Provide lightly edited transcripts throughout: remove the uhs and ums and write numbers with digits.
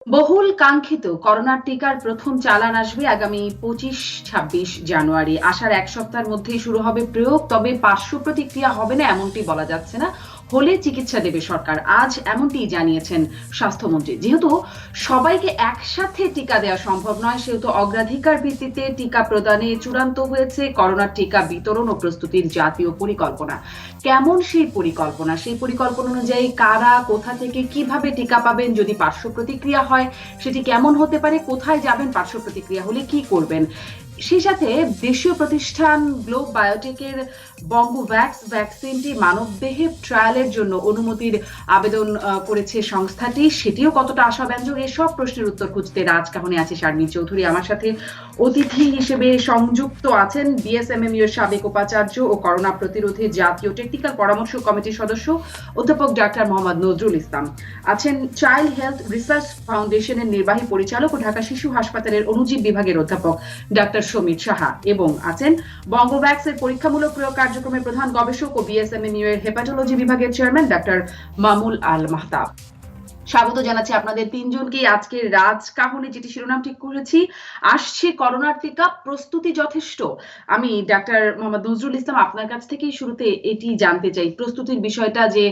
বহুল কাঙ্ক্ষিত করোনার টিকার প্রথম চালান আসবে আগামী 25-26 জানুয়ারি। আসার এক সপ্তাহের মধ্যেই শুরু হবে প্রয়োগ, তবে পার্শ্ব প্রতিক্রিয়া হবে না এমনটি বলা যাচ্ছে না। হলে চিকিৎসা দেবে সরকার, আজ এমনটি জানিয়েছেন স্বাস্থ্যমন্ত্রী। যেহেতু সবাইকে একসাথে টিকা দেওয়া সম্ভব নয়, সেহেতু অগ্রাধিকার ভিত্তিতে টিকা প্রদানে চূড়ান্ত হয়েছে করোনার টিকা বিতরণ ও প্রস্তুতির জাতীয় পরিকল্পনা। কেমন সেই পরিকল্পনা, সেই পরিকল্পনা অনুযায়ী কারা কোথা থেকে কিভাবে টিকা পাবেন, যদি পার্শ্ব প্রতিক্রিয়া হয় সেটি কেমন হতে পারে, কোথায় যাবেন পার্শ্ব প্রতিক্রিয়া হলে কি করবেন, সেই সাথে দেশীয় প্রতিষ্ঠান গ্লোব বায়োটেকের বঙ্গোভ্যাক্স ভ্যাকসিনটি মানবদেহে ট্রায়ালের জন্য অনুমতির আবেদন করেছে সংস্থাটি, সেটিও কতটা আশাব্যঞ্জক, এসব প্রশ্নের উত্তর খুঁজতে রাজকাহনে আছে শারমিন চৌধুরী। আমার সাথে অতিথি হিসেবে সংযুক্ত আছেন বিএসএমএমইউ এর সাবেক উপাচার্য ও করোনা প্রতিরোধে জাতীয় টেকনিক্যাল পরামর্শ কমিটির সদস্য অধ্যাপক ডাক্তার মোহাম্মদ নজরুল ইসলাম, আছেন চাইল্ড হেলথ রিসার্চ ফাউন্ডেশনের নির্বাহী পরিচালক ও ঢাকা শিশু হাসপাতালের অণুজীব বিভাগের অধ্যাপক ডাক্তার সমীর সাহা, এবং আছেন বঙ্গোভ্যাক্স এর পরীক্ষামূলক প্রয়োগ কার্যক্রমের প্রধান গবেষক ও বিএসএমএমইউ এর হেপাটোলজি বিভাগের চেয়ারম্যান ডাক্তার মামুল আল মাহতাব। স্বাগত জানাচ্ছি আপনাদের তিনজনকে। আজকের রাজকাহনে যেটি শিরোনাম ঠিক করেছি, আসছে করোনার টিকা, প্রস্তুতি যথেষ্ট। আমি ডাক্তার মোহাম্মদ নজরুল ইসলাম আপনার কাছ থেকেই শুরুতে এটি জানতে চাই, প্রস্তুতির বিষয়টা, যে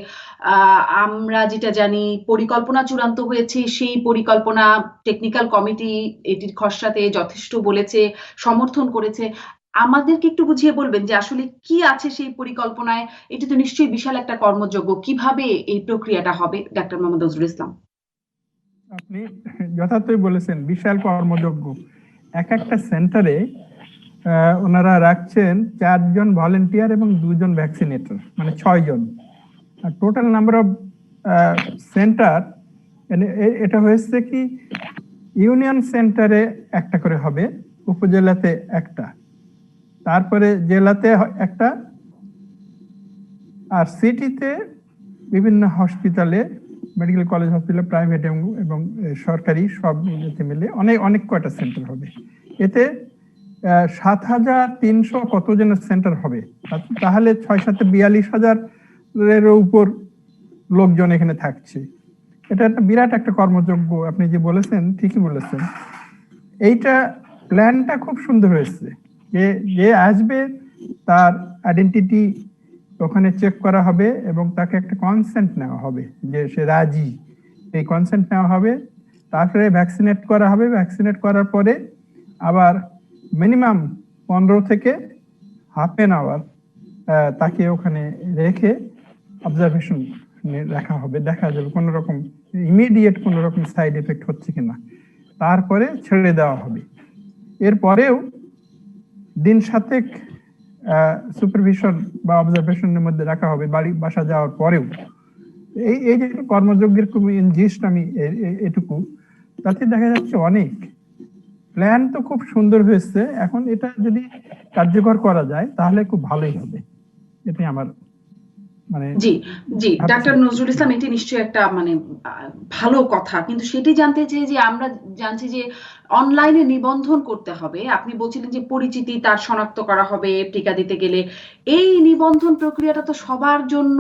আমরা যেটা জানি পরিকল্পনা চূড়ান্ত হয়েছে, সেই পরিকল্পনা টেকনিক্যাল কমিটি এটির খসড়াতে যথেষ্ট বলেছে, সমর্থন করেছে। আমাদেরকে একটু বুঝিয়ে বলবেন যে আসলে কি আছে সেই পরিকল্পনায়। এটি তো নিশ্চয়ই বিশাল একটা কর্মযজ্ঞ, কিভাবে এই প্রক্রিয়াটা হবে, ডাক্তার মোহাম্মদ নজরুল ইসলাম। আপনি যথার্থই বলেছেন, বিশাল কর্মযজ্ঞ। এক একটা সেন্টারে ওনারা রাখছেন 4 জন ভলেন্টিয়ার এবং 2 জন ভ্যাকসিনেটর, মানে 6 জন। আর টোটাল নাম্বার অফ সেন্টার এটা হয়েছে কি, ইউনিয়ন সেন্টারে একটা করে হবে, উপজেলাতে একটা, তারপরে জেলাতে একটা, আর সিটিতে বিভিন্ন হসপিটালে, মেডিকেল কলেজ হসপিটাল, প্রাইভেট এবং সরকারি সব মিলে অনেক কয়টা সেন্টার হবে। এতে 7,300 কত যেন সেন্টার হবে, তাহলে 6-7 42,000 উপর লোকজন এখানে থাকছে। এটা একটা বিরাট একটা কর্মযজ্ঞ। আপনি যে বলেছেন ঠিকই বলেছেন, এইটা প্ল্যানটা খুব সুন্দর হয়েছে। যে আসবে তার আইডেন্টিটি ওখানে চেক করা হবে এবং তাকে একটা কনসেন্ট নেওয়া হবে যে সে রাজি, এই কনসেন্ট নেওয়া হবে। তারপরে ভ্যাকসিনেট করা হবে, ভ্যাকসিনেট করার পরে আবার মিনিমাম 15 থেকে হাফ এন আওয়ার তাকে ওখানে রেখে অবজারভেশন রাখা হবে, দেখা যাবে কোন রকম ইমিডিয়েট কোন রকম সাইড এফেক্ট হচ্ছে কিনা, তারপরে ছেড়ে দেওয়া হবে। এরপরেও দিন 7 সুপারভিশন বা অবজারভেশনের মধ্যে রাখা হবে বাসা যাওয়ার পরেও। এই যে কর্মযজ্ঞের খুব জিনিসটা আমি এটুকু, তাতে দেখা যাচ্ছে অনেক প্ল্যান তো খুব সুন্দর হয়েছে। এখন এটা যদি কার্যকর করা যায় তাহলে খুব ভালোই হবে, এটাই আমার মানে। জি জি, ডাক্তার নজরুল ইসলাম, এটি নিশ্চয়ই একটা মানে ভালো কথা, কিন্তু সেটি জানতে চাই যে আমরা জানছি যে অনলাইনে নিবন্ধন করতে হবে, আপনি বলছিলেন যে পরিচিতি তার শনাক্ত করা হবে টিকা দিতে গেলে। এই নিবন্ধন প্রক্রিয়াটা তো সবার জন্য,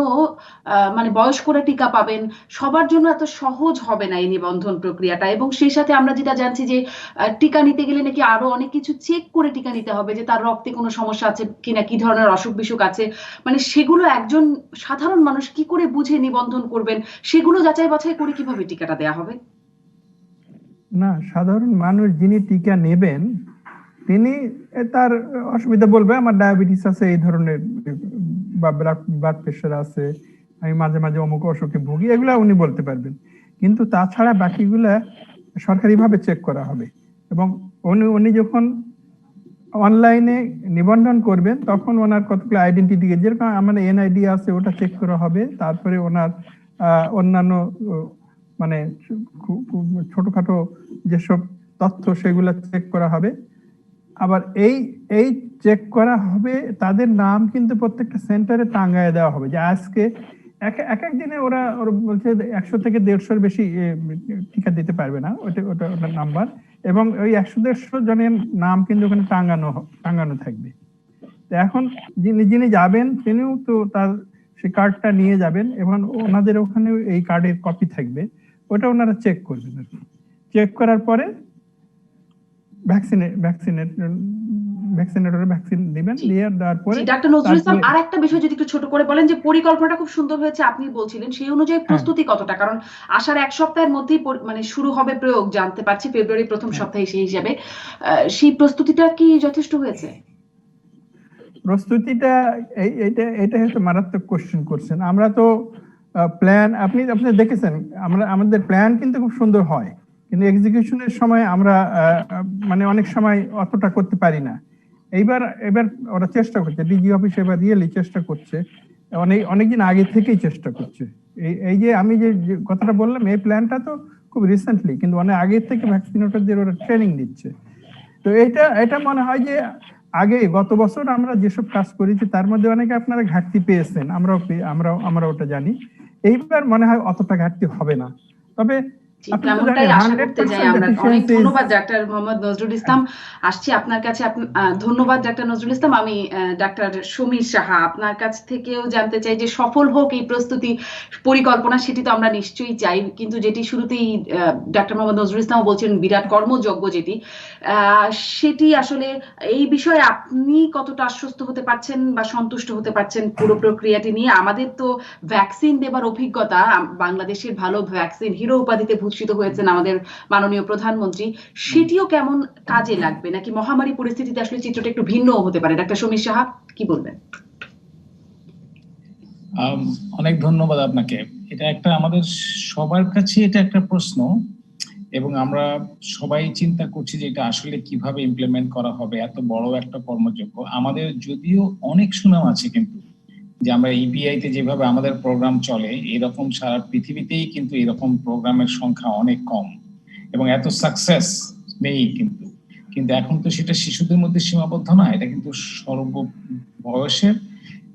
মানে বয়স্করা টিকা পাবেন, সবার জন্য এত সহজ হবে না এই নিবন্ধন প্রক্রিয়াটা। এবং সেই সাথে আমরা যেটা জানছি যে টিকা নিতে গেলে নাকি আরো অনেক কিছু চেক করে টিকা নিতে হবে, যে তার রক্তে কোনো সমস্যা আছে কিনা, কি ধরনের অসুখ বিসুখ আছে, মানে সেগুলো একজন সাধারণ মানুষ কি করে বুঝে নিবন্ধন করবেন, সেগুলো যাচাই বাছাই করে কিভাবে টিকাটা দেয়া হবে? না, সাধারণ মানুষ যিনি টিকা নেবেন তিনি তার অসুবিধা বলবে, আমার ডায়াবেটিস আছে, এই ধরনের, বা ব্লাড প্রেশার আছে, আমি মাঝে মাঝে অমুক অসুখে ভুগি, এগুলা উনি বলতে পারবেন। কিন্তু তাছাড়া বাকিগুলা সরকারিভাবে চেক করা হবে। এবং উনি যখন অনলাইনে নিবন্ধন করবেন তখন ওনার কতগুলো আইডেন্টিটি, যেরকম আমার এনআইডি আছে, ওটা চেক করা হবে। তারপরে ওনার অন্যান্য মানে ছোটখাটো যেসব তথ্য সেগুলো চেক করা হবে। আবার এই চেক করা হবে, তাদের নাম কিন্তু প্রত্যেকটা সেন্টারে টাঙ্গায় দেওয়া হবে, যে আজকে এক এক দিনে ওরা বলছে 100 থেকে 150-এর বেশি টিকা দিতে পারবে না, ওটার নাম্বার। এবং ওই 100-150 জনের নাম কিন্তু ওখানে টাঙ্গানো থাকবে। এখন যিনি যাবেন তিনিও তো তার সেই কার্ডটা নিয়ে যাবেন এবং ওনাদের ওখানে এই কার্ডের কপি থাকবে, ওটা ওনারা চেক করবেন আর কি। চেক করার পরে ভ্যাকসিনেটরে ভ্যাকসিন দিবেন, জি দিয়ে দেওয়ার পরে ডাক্তার নজরুল ইসলাম, তারপরে আর একটা বিষয় যদি একটু ছোট করে বলেন যে পরিকল্পনাটা খুব সুন্দর হয়েছে আপনি বলছিলেন, সেই অনুযায়ী হ্যাঁ প্রস্তুতি কতটা? কারণ আসার 1 সপ্তাহের মধ্যেই মানে শুরু হবে প্রয়োগ জানতে পারছি, ফেব্রুয়ারি প্রথম হ্যাঁ সপ্তাহে সেই হিসাবে সেই প্রস্তুতিটা কি যথেষ্ট হয়েছে? প্রস্তুতিটা এইটা এটা হচ্ছে মারাত্মক কোশ্চেন করছেন। আমরা তো প্ল্যান আপনি আপনি দেখেছেন, আমাদের প্ল্যান কিন্তু খুব সুন্দর হয়, কিন্তু এক্সিকিউশনের সময় আমরা মানে অনেক সময় অতটা করতে পারি না। এবার ওরা চেষ্টা করছে, ডিজি অফিস এবার রিয়েলি চেষ্টা করছে, অনেকদিন আগে থেকেই চেষ্টা করছে। এই যে আমি যে কথাটা বললাম, এই প্ল্যানটা তো খুব রিসেন্টলি, কিন্তু অনেক আগে থেকে ভ্যাকসিনেটরদের ওরা ট্রেনিং দিচ্ছে। তো এটা মনে হয় যে আগে গত বছর আমরা যেসব কাজ করেছি তার মধ্যে অনেকে আপনারা ঘাটতি পেয়েছেন, আমরা ওটা জানি। এইবার মনে হয় অতটা ঘাটতি হবে না। তবে আপনি তো তেমনটাই জানেন আশা করতে যাই 100% আমরা। অনেক এফিসিয়েন্সি। ধন্যবাদ ডাক্তার মোহাম্মদ নজরুল ইসলাম। আসছি আপনার কাছে। ধন্যবাদ ডাক্তার নজরুল ইসলাম। আমি ডাক্তার সমীর সাহা, আপনার কাছ থেকেও জানতে চাই যে সফল হোক এই প্রস্তুতি পরিকল্পনা, সেটি তো আমরা নিশ্চয়ই চাই, কিন্তু যেটি শুরুতেই ডাক্তার মোহাম্মদ নজরুল ইসলাম বলছেন বিরাট কর্মযজ্ঞ যেটি, সেটি আসলে এই বিষয়ে আপনি কতটা আশ্বস্ত হতে পারছেন বা সন্তুষ্ট হতে পারছেন পুরো প্রক্রিয়াটি নিয়ে? আমাদের তো ভ্যাকসিন দেবার অভিজ্ঞতা, বাংলাদেশের ভালো ভ্যাকসিন হিরো উপাধিতে ভূষিত হয়েছেন আমাদের মাননীয় প্রধানমন্ত্রী, সেটিও কেমন কাজে লাগবে, নাকি মহামারী পরিস্থিতিতে আসলে চিত্রটা একটু ভিন্নও হতে পারে? ডাক্তার সমীর সাহা, কি বলবেন? অনেক ধন্যবাদ আপনাকে। এটা একটা আমাদের সবার কাছে এটা একটা প্রশ্ন, এবং আমরা সবাই চিন্তা করছি যে এটা আসলে কিভাবে ইমপ্লিমেন্ট করা হবে। এত বড় একটা কর্মযজ্ঞ, আমাদের যদিও অনেক সুনাম আছে, কিন্তু যে আমরা ইপিআই তে যেভাবে আমাদের প্রোগ্রাম চলে, এরকম সারা পৃথিবীতেই কিন্তু এরকম প্রোগ্রামের সংখ্যা অনেক কম, এবং এত সাকসেস নেই। কিন্তু কিন্তু এখন তো সেটা শিশুদের মধ্যে সীমাবদ্ধ না, এটা কিন্তু সর্ব বয়সের।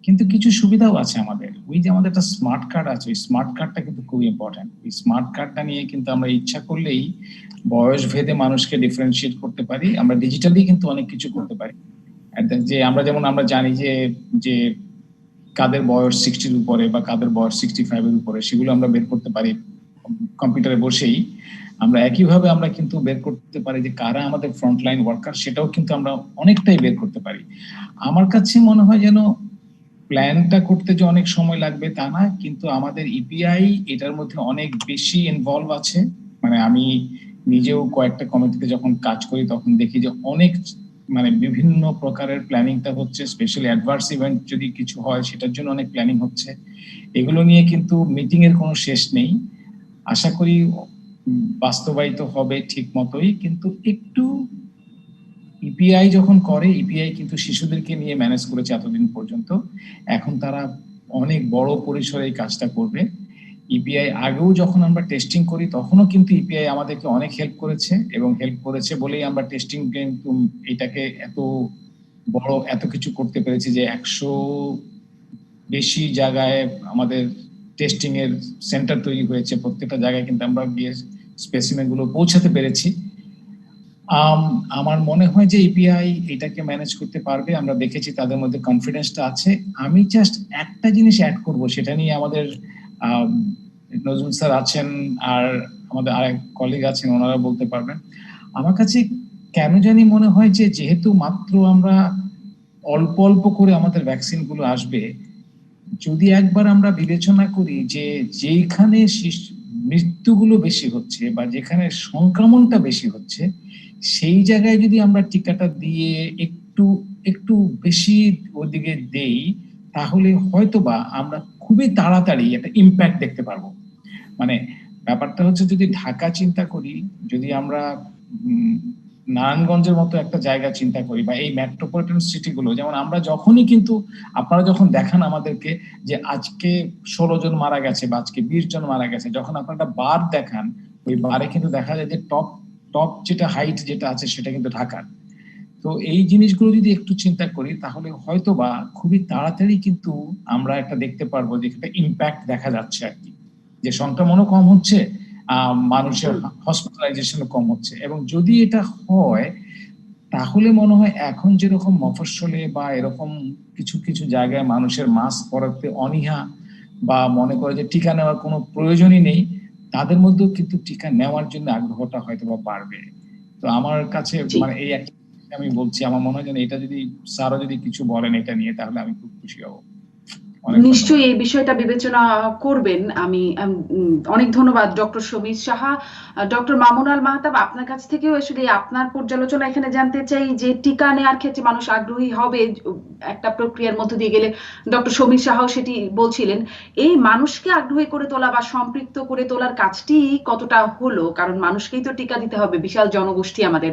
কিন্তু কিছু সুবিধাও আছে আমাদের। ওই যে আমাদের একটা স্মার্ট কার্ড আছে, ওই স্মার্ট কার্ডটা কিন্তু খুব ইম্পর্টেন্ট। ওই স্মার্ট কার্ডটা নিয়ে কিন্তু আমরা ইচ্ছা করলেই বয়স ভেদে মানুষকে ডিফারেন্সিয়েট করতে পারি। আমরা ডিজিটালি কিন্তু অনেক কিছু করতে পারি। যে আমরা জানি যে কাদের বয়স 60-র উপরে বা কাদের বয়স 65-এর উপরে, সেগুলো আমরা বের করতে পারি কম্পিউটারে বসেই। আমরা একইভাবে আমরা কিন্তু বের করতে পারি যে কারা আমাদের ফ্রন্টলাইন ওয়ার্কার, সেটাও কিন্তু আমরা অনেকটাই বের করতে পারি। আমার কাছে মনে হয় যেন প্ল্যানটা করতে যে অনেক সময় লাগবে তা না, কিন্তু আমাদের ইপিআই এটার মধ্যে অনেক বেশি ইনভলভ আছে। মানে আমি নিজেও কয়েকটা কমিটিতে যখন কাজ করি তখন দেখি যে অনেক বিভিন্ন প্রকারের প্ল্যানিংটা হচ্ছে। স্পেশালি অ্যাডভার্স ইভেন্ট যদি কিছু হয় সেটার জন্য অনেক প্ল্যানিং হচ্ছে। এগুলো নিয়ে কিন্তু মিটিং এর কোনো শেষ নেই। আশা করি বাস্তবায়িত হবে ঠিক মতোই, কিন্তু একটু ইপিআই যখন করে, ইপিআই কিন্তু শিশুদেরকে নিয়ে ম্যানেজ করেছে এতদিন পর্যন্ত। এখন তারা অনেক বড় পরিসরে এই কাজটা করবে। ইপিআই আগেও যখন আমরা টেস্টিং করি তখনও কিন্তু ইপিআই আমাদেরকে অনেক হেল্প করেছে, এবং হেল্প করেছে বলেই আমরা টেস্টিং কিন্তু এটাকে এত কিছু করতে পেরেছি যে 100 বেশি জায়গায় আমাদের টেস্টিং এর সেন্টার তৈরি হয়েছে। প্রত্যেকটা জায়গায় কিন্তু আমরা গিয়ে স্পেসিমেন গুলো পৌঁছাতে পেরেছি। আমার মনে হয় যে ইপিআই এটাকে ম্যানেজ করতে পারবে। আমরা দেখেছি তাদের মধ্যে কনফিডেন্সটা আছে। আমি জাস্ট একটা জিনিস অ্যাড করব, সেটা নিয়ে আমাদের নজরুল স্যার আছেন আর আমাদের আরেক কলিগ আছেন, ওনারা বলতে পারবেন। আমার কাছে কেন জানি মনে হয় যে যেহেতু মাত্র আমরা অল্প অল্প করে আমাদের ভ্যাকসিন গুলো আসবে, যদি একবার আমরা বিবেচনা করি যে যেখানে মৃত্যুগুলো বেশি হচ্ছে বা যেখানে সংক্রমণটা বেশি হচ্ছে, সেই জায়গায় যদি আমরা টিকাটা দিয়ে একটু একটু বেশি ওদিকে দেই, তাহলে হয়তোবা আমরা খুবই তাড়াতাড়ি একটা ইম্প্যাক্ট দেখতে পারবো। মানে ব্যাপারটা হচ্ছে, যদি ঢাকা চিন্তা করি, যদি আমরা নারায়ণগঞ্জের মতো একটা জায়গা চিন্তা করি, বা এই মেট্রোপলিটন সিটিগুলো, যেমন আমরা যখনই কিন্তু আপনারা যখন দেখান আমাদেরকে যে আজকে 16 জন মারা গেছে বা আজকে 20 জন মারা গেছে, যখন আপনারা একটা বার দেখান, ওই বারে কিন্তু দেখা যায় যে টপ যেটা হাইট যেটা আছে সেটা কিন্তু ঢাকার। তো এই জিনিসগুলো যদি একটু চিন্তা করি, তাহলে হয়তোবা খুবই তাড়াতাড়ি কিন্তু আমরা একটা দেখতে পারবো যে একটা ইম্প্যাক্ট দেখা যাচ্ছে আর কি, যে সংক্রমণও কম হচ্ছে, মানুষের হসপিটালাইজেশনও কম হচ্ছে। এবং যদি এটা হয়, তাহলে মনে হয় এখন যেরকম মফস্বলে বা এরকম কিছু কিছু জায়গায় মানুষের মাস্ক পরাতে অনীহা বা মনে করে যে টিকা নেওয়ার কোনো প্রয়োজনই নেই, তাদের মধ্যেও কিন্তু টিকা নেওয়ার জন্য আগ্রহটা হয়তো বা বাড়বে। তো আমার কাছে জি। মানে এই একটা আমি বলছি, আমার মনে হয় যেন এটা যদি স্যারও যদি কিছু বলেন এটা নিয়ে, তাহলে আমি খুব খুশি হব। অনেক ধন্যবাদ। নিশ্চয়ই এই বিষয়টা বিবেচনা করবেন। আমি অনেক ধন্যবাদ ডক্টর শমীর সাহা। ডক্টর মামুনুল মাহতাব, আপনার কাছ থেকেও আসলে আপনার পর্যালোচনা এখানে জানতে চাই যে টিকা নেওয়ার ক্ষেত্রে মানুষ আগ্রহী হবে একটা প্রক্রিয়ার মধ্য দিয়ে গেলে। ডক্টর শমীর সাহাও সেটি বলছিলেন। এই মানুষকে আগ্রহী করে তোলা বা সম্পৃক্ত করে তোলার কাজটি কতটা হলো, কারণ মানুষকেই তো টিকা দিতে হবে, বিশাল জনগোষ্ঠী আমাদের,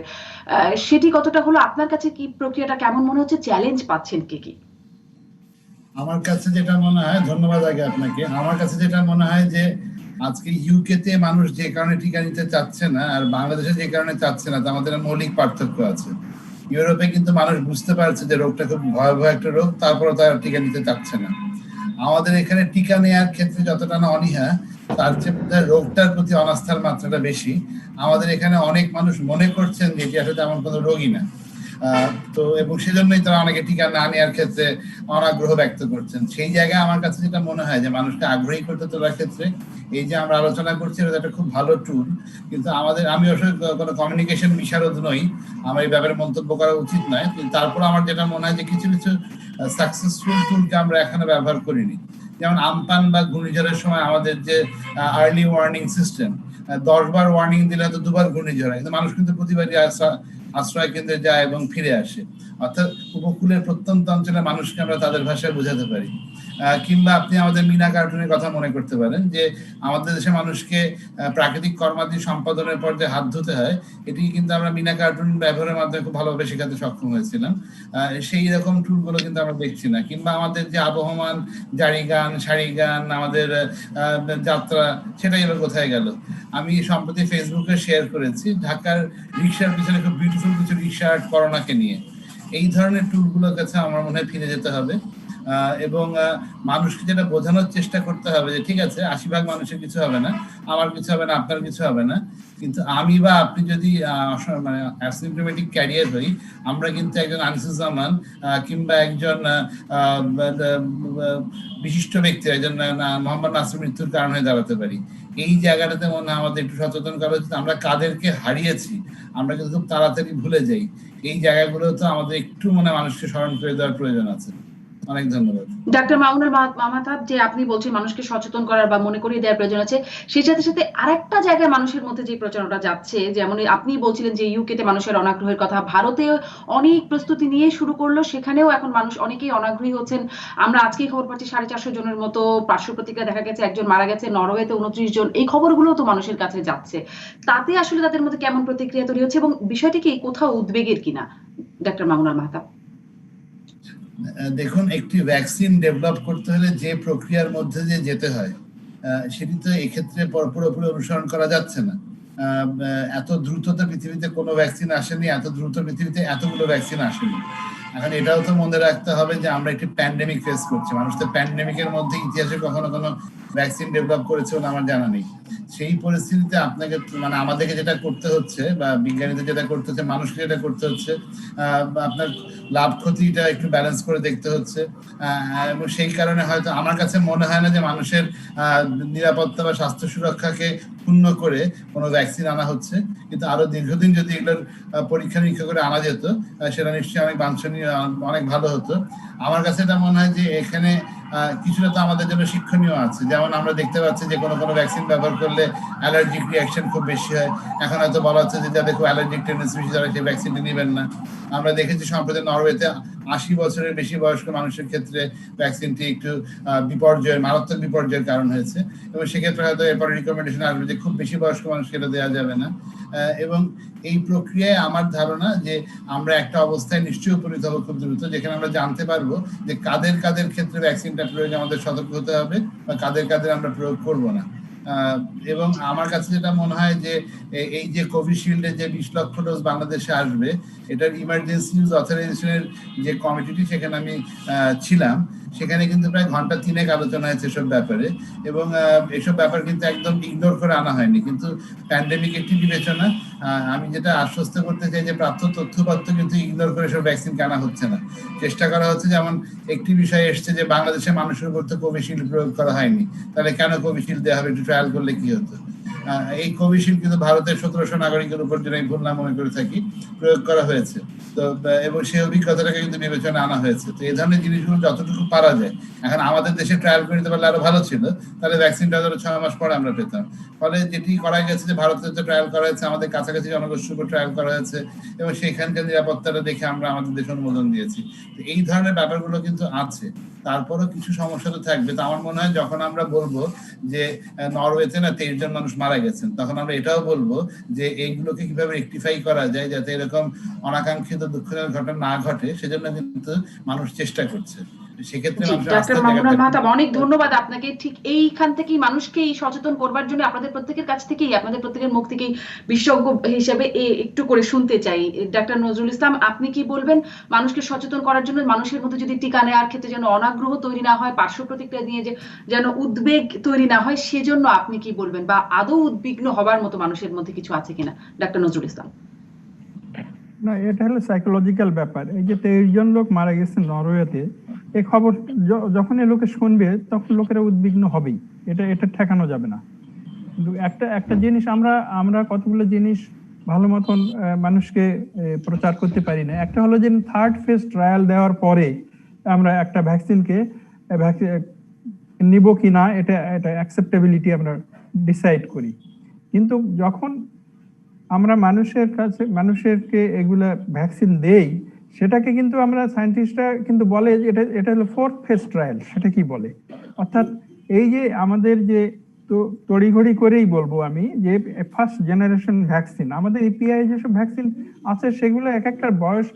সেটি কতটা হলো? আপনার কাছে কি প্রক্রিয়াটা কেমন মনে হচ্ছে? চ্যালেঞ্জ পাচ্ছেন কি কি? আমার কাছে যেটা মনে হয়, ধন্যবাদ আগে আপনাকে, আমার কাছে যেটা মনে হয় যে আজকে ইউকে তে মানুষ যে কারণে টিকা নিতে চাচ্ছে না আর বাংলাদেশে যে কারণে চাচ্ছে না, তার মধ্যে মৌলিক পার্থক্য আছে। ইউরোপে কিন্তু মানুষ বুঝতে পারছে যে রোগটা খুব ভয়াবহ একটা রোগ, তারপরে তারা টিকা নিতে চাচ্ছে না। আমাদের এখানে টিকা নেওয়ার ক্ষেত্রে যতটা না অনীহা, তার চেয়ে রোগটার প্রতি অনাস্থার মাত্রাটা বেশি। আমাদের এখানে অনেক মানুষ মনে করছেন যে এটি আসলে তেমন কোনো রোগই না। তো এবং সেজন্যই তারা অনেকে টিকা না নেওয়ার ক্ষেত্রে অনাগ্রহ ব্যক্ত করছেন। সেই জায়গায় আমার কাছে যেটা মনে হয় যে মানুষকে আগ্রহী করতে তোলার ক্ষেত্রে এই যে আমরা আলোচনা করছি, এটা একটা খুব ভালো টুল। কিন্তু আমি আসলে কোনো কমিউনিকেশন বিশারদ নই, আমার এই ব্যাপারে মন্তব্য করা উচিত নয়। কিন্তু তারপর আমার যেটা মনে হয় যে কিছু কিছু সাকসেসফুল টুলকে আমরা এখনো ব্যবহার করিনি। যেমন আমপান বা ঘূর্ণিঝড়ের সময় আমাদের যে আর্লি ওয়ার্নিং সিস্টেম, 10 বার ওয়ার্নিং দিলে হয়তো 2 বার ঘূর্ণিঝড় হয়, কিন্তু মানুষ কিন্তু প্রতিবারই আশ্রয় কেন্দ্রে যায় এবং ফিরে আসে। অর্থাৎ উপকূলের প্রত্যন্ত অঞ্চলের মানুষকে আমরা তাদের ভাষায় বোঝাতে পারি। কিংবা আপনি আমাদের মিনা কার্টুনের কথা মনে করতে পারেন, যে আমাদের দেশে মানুষকে প্রাকৃতিক কর্মাদি সম্পাদনের পর যে হাত ধুতে হয়, এটি কিন্তু আমরা মিনা কার্টুন ব্যবহারের মাধ্যমে খুব ভালোভাবে শেখাতে সক্ষম হয়েছিলাম। সেই রকম টুলগুলো কিন্তু আমরা দেখছি না। কিংবা আমাদের যে আবহমান জারি গান, সারি গান, আমাদের যাত্রা, সেটাই এবার কোথায় গেল? আমি সম্প্রতি ফেসবুকে শেয়ার করেছি ঢাকার রিক্সার পিছনে খুব বিউটিফুল কিছু রিক্সা আর্ট করোনাকে নিয়ে। এই ধরনের টুলগুলোর কাছে আমার মনে হয় ফিরে যেতে হবে। এবং মানুষকে যেটা বোঝানোর চেষ্টা করতে হবে যে ঠিক আছে, 80% মানুষের কিছু হবে না, আমার কিছু হবে না, আপনার কিছু হবে না, কিন্তু আমি বা আপনি যদি মানে অ্যাসিম্পটোমেটিক ক্যারিয়ার হই, আমরা কিন্তু একজন আনিসুজ্জামান কিংবা একজন বিশিষ্ট ব্যক্তি, একজন মোহাম্মদ নাসির মৃত্যুর কারণ হয়ে দাঁড়াতে পারি। এই জায়গাটাতে মনে হয় আমাদের একটু সচেতন করা উচিত। আমরা কাদেরকে হারিয়েছি আমরা কিন্তু খুব তাড়াতাড়ি ভুলে যাই। এই জায়গাগুলো তো আমাদের একটু মনে মানুষকে স্মরণ করে দেওয়ার প্রয়োজন আছে। অনেক ধন্যবাদ। ডাক্তার মামুনুল মাহতাব, যে আপনি বলছেন মানুষকে সচেতন করার বা মনে করিয়ে দেওয়ার প্রয়োজন আছে, সেই সাথে সাথে আরেকটা জায়গায় মানুষের মধ্যে যে প্রচারণাটা যাচ্ছে, যেমন আপনি বলছিলেন যে ইউকেতে মানুষের অনাগ্রহের কথা, ভারতে অনেক প্রস্তুতি নিয়ে শুরু করলো, সেখানেও এখন মানুষ অনেকেই অনাগ্রহী হচ্ছেন। আমরা আজকেই খবর পাচ্ছি 450 জনের মতো পার্শ্ব প্রতিক্রিয়া দেখা গেছে, একজন মারা গেছে, নরওয়েতে 29 জন। এই খবরগুলো তো মানুষের কাছে যাচ্ছে, তাতে আসলে তাদের মধ্যে কেমন প্রতিক্রিয়া তৈরি হচ্ছে এবং বিষয়টি কি কোথাও উদ্বেগের কিনা? ডাক্তার মামুনুল মাহতাব। দেখুন, একটি ভ্যাকসিন ডেভেলপ করতে হলে যে প্রক্রিয়ার মধ্যে দিয়ে যেতে হয়, সেটি তো এক্ষেত্রে পুরোপুরি অনুসরণ করা যাচ্ছে না। এত দ্রুত তো পৃথিবীতে কোনো ভ্যাকসিন আসেনি, এত দ্রুত পৃথিবীতে এতগুলো ভ্যাকসিন আসেনি। এখন এটাও তো মনে রাখতে হবে যে আমরা একটি প্যান্ডেমিক ফেস করছি। মানুষ তো প্যান্ডেমিকের মধ্যে ইতিহাসে কখনো কোনো ভ্যাকসিন ডেভেলপ করেছে বলে আমার জানা নেই। সেই পরিস্থিতিতে আপনাকে মানে আমাদেরকে যেটা করতে হচ্ছে বা বিজ্ঞানীদের যেটা করতে হচ্ছে, মানুষকে যেটা করতে হচ্ছে, আপনার লাভ ক্ষতিটা একটু ব্যালেন্স করে দেখতে হচ্ছে। এবং সেই কারণে হয়তো আমার কাছে মনে হয় না যে মানুষের নিরাপত্তা বা স্বাস্থ্য সুরক্ষাকে ক্ষুণ্ণ করে কোনো ভ্যাকসিন আনা হচ্ছে। কিন্তু আরো দীর্ঘদিন যদি এগুলোর পরীক্ষা নিরীক্ষা করে আনা যেত, সেটা নিশ্চয়ই অনেক বাঞ্ছনীয়, অনেক ভালো হতো। আমার কাছে এটা মনে হয় যে এখানে কিছুটা তো আমাদের জন্য শিক্ষণীয় আছে। যেমন আমরা দেখতে পাচ্ছি যে কোনো ভ্যাকসিন ব্যবহার করলে অ্যালার্জিক রিয়াকশন খুব বেশি হয়। এখন হয়তো বলা হচ্ছে যে যাদের খুব অ্যালার্জিক টেন্ডেন্সি বেশি, তারা সেই ভ্যাকসিনটি নেবেন না। আমরা দেখেছি সম্প্রতি নরওয়েতে 80 বছরের বেশি বয়স্ক মানুষের ক্ষেত্রে ভ্যাকসিনটি একটু মারাত্মক বিপর্যয়ের কারণ হয়েছে, এবং সেক্ষেত্রে হয়তো এরপরে রিকমেন্ডেশন আসবে যে খুব বেশি বয়স্ক মানুষকে এটা দেওয়া যাবে না। এবং এই প্রক্রিয়ায় আমার ধারণা যে আমরা একটা অবস্থায় নিশ্চয়ই উপনীত হবো খুব দ্রুত, যেখানে আমরা জানতে পারবো যে কাদের কাদের ক্ষেত্রে ভ্যাকসিনটা প্রয়োগ আমাদের সতর্ক হতে হবে বা কাদের কাদের আমরা প্রয়োগ করবো না। এবং আমার কাছে যেটা মনে হয় যে এই যে কোভিশিল্ডের যে 20 লক্ষ ডোজ বাংলাদেশে আসবে, এটার ইমার্জেন্সি ইউজ অথরাইজেশনের যে কমিটিটি, সেখানে আমি ছিলাম। সেখানে কিন্তু প্রায় ঘন্টা 3 আলোচনা হয়েছে এসব ব্যাপারে, এবং এসব ব্যাপার কিন্তু একদম ইগনোর করে আনা হয়নি। কিন্তু প্যান্ডেমিক একটি বিবেচনা। আমি যেটা আশ্বস্ত করতে চাই যে প্রাপ্ত তথ্যপত্র কিন্তু ইগনোর করে সব ভ্যাকসিন আনা হচ্ছে না। চেষ্টা করা হচ্ছে। যেমন একটি বিষয় এসছে যে বাংলাদেশের মানুষের উপর তো কোভিশিল্ড প্রয়োগ করা হয়নি, তাহলে কেন কোভিশিল্ড দেওয়া হবে, একটু ট্রায়াল করলে কি হতো। এই কোভিশিল্ড কিন্তু ভারতের 1700 নাগরিকের উপর, যেটা আমি ভুল না মনে করে থাকি, প্রয়োগ করা হয়েছে। তো এবং সেই অভিজ্ঞতাটাকে কিন্তু বিবেচনা আনা হয়েছে। তো এই ধরনের জিনিসগুলো যতটুকু পারা যায়, এখন আমাদের দেশে ট্রায়াল করে নিতে পারলে আরো ভালো ছিল, তাহলে ভ্যাকসিনটা ধরো 6 মাস পরে আমরা পেতাম। ফলে যেটি করা গেছে যে ভারতে তো ট্রায়াল করা হয়েছে, আমাদের কাছাকাছি জনগোষ্ঠীর উপর ট্রায়াল করা হয়েছে, এবং সেখানকার নিরাপত্তাটা দেখে আমরা আমাদের দেশে অনুমোদন দিয়েছি। তো এই ধরনের ব্যাপারগুলো কিন্তু আছে। তারপরও কিছু সমস্যা তো থাকবে। তো আমার মনে হয় যখন আমরা বলবো যে নরওয়েতে না 23 জন মানুষ মারা গেছেন, তখন আমরা এটাও বলবো যে এইগুলোকে কিভাবে রেকটিফাই করা যায় যাতে এরকম অনাকাঙ্ক্ষিত দুঃখজনক ঘটনা না ঘটে, সেজন্য কিন্তু মানুষ চেষ্টা করছে। সেক্ষেত্রে ডাক্তার মামুনুল মাহতাব, অনেক ধন্যবাদ আপনাকে। ঠিক এইখান থেকেই মানুষকে এই সচেতন করবার জন্য আপনাদের প্রত্যেকের কাছ থেকেই, আপনাদের প্রত্যেকের মুখ থেকেই বিশেষজ্ঞ হিসেবে একটু করে শুনতে চাই। ডাক্তার নজরুল ইসলাম, আপনি কি বলবেন মানুষকে সচেতন করার জন্য, মানুষের মধ্যে যদি টিকা নেওয়ার ক্ষেত্রে যেন অনাগ্রহ তৈরি না হয়, পার্শ্ব প্রতিক্রিয়া নিয়ে যেন উদ্বেগ তৈরি না হয়, সেজন্য আপনি কি বলবেন, বা আদৌ উদ্বিগ্ন হবার মতো মানুষের মধ্যে কিছু আছে কিনা? ডাক্তার নজরুল ইসলাম। না, এটা হলো সাইকোলজিক্যাল ব্যাপার। এই যে 23 জন লোক মারা গেছে নরওয়েতে, এই খবর যখন এই লোকে শুনবে তখন লোকেরা উদ্বিগ্ন হবেই, এটা ঠেকানো যাবে না। কিন্তু একটা জিনিস আমরা কতগুলো জিনিস ভালো মতন মানুষকে প্রচার করতে পারি না। একটা হলো যে 3rd ফেজ ট্রায়াল দেওয়ার পরে আমরা একটা ভ্যাকসিনকে নিব কি না, এটা অ্যাকসেপ্টেবিলিটি আমরা ডিসাইড করি। কিন্তু যখন আমরা মানুষেরকে এগুলা ভ্যাকসিন দেই, সেটাকে কিন্তু আমরা সায়েন্টিস্টরা কিন্তু বলে এটা হলো 4th ফেজ ট্রায়াল। সেটা কি বলে, অর্থাৎ এই যে আমাদের যে তড়িঘড়ি করেই বলবো আমি যে ফার্স্ট জেনারেশন ভ্যাকসিন, আমাদের ইপিআই যেসব ভ্যাকসিন আছে সেগুলো এক একটার বয়স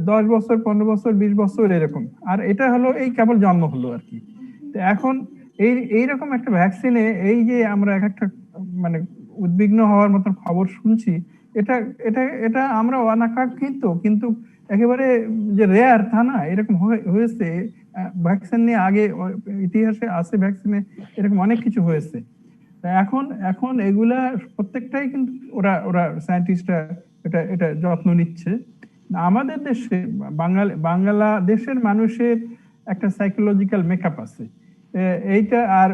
10 বছর, 15 বছর, 20 বছর এরকম। আর এটা হলো এই কেবল জন্ম হলো আর কি। তো এখন এইরকম একটা ভ্যাকসিনে এই যে আমরা এক একটা মানে উদ্বিগ্ন হওয়ার মতন খবর শুনছি, এটা আমরা অনাকাঙ্ক্ষিত, কিন্তু একেবারে যে রেয়ার তা না, এরকম হয়েছে। ভ্যাকসিন নিয়ে আগে ইতিহাসে আছে, ভ্যাকসিনে এরকম অনেক কিছু হয়েছে। এখন এগুলা প্রত্যেকটাই কিন্তু ওরা সায়েন্টিস্টরা এটা যত্ন নিচ্ছে। আমাদের দেশে বাংলাদেশের মানুষের একটা সাইকোলজিক্যাল মেকআপ আছে, এইটা আর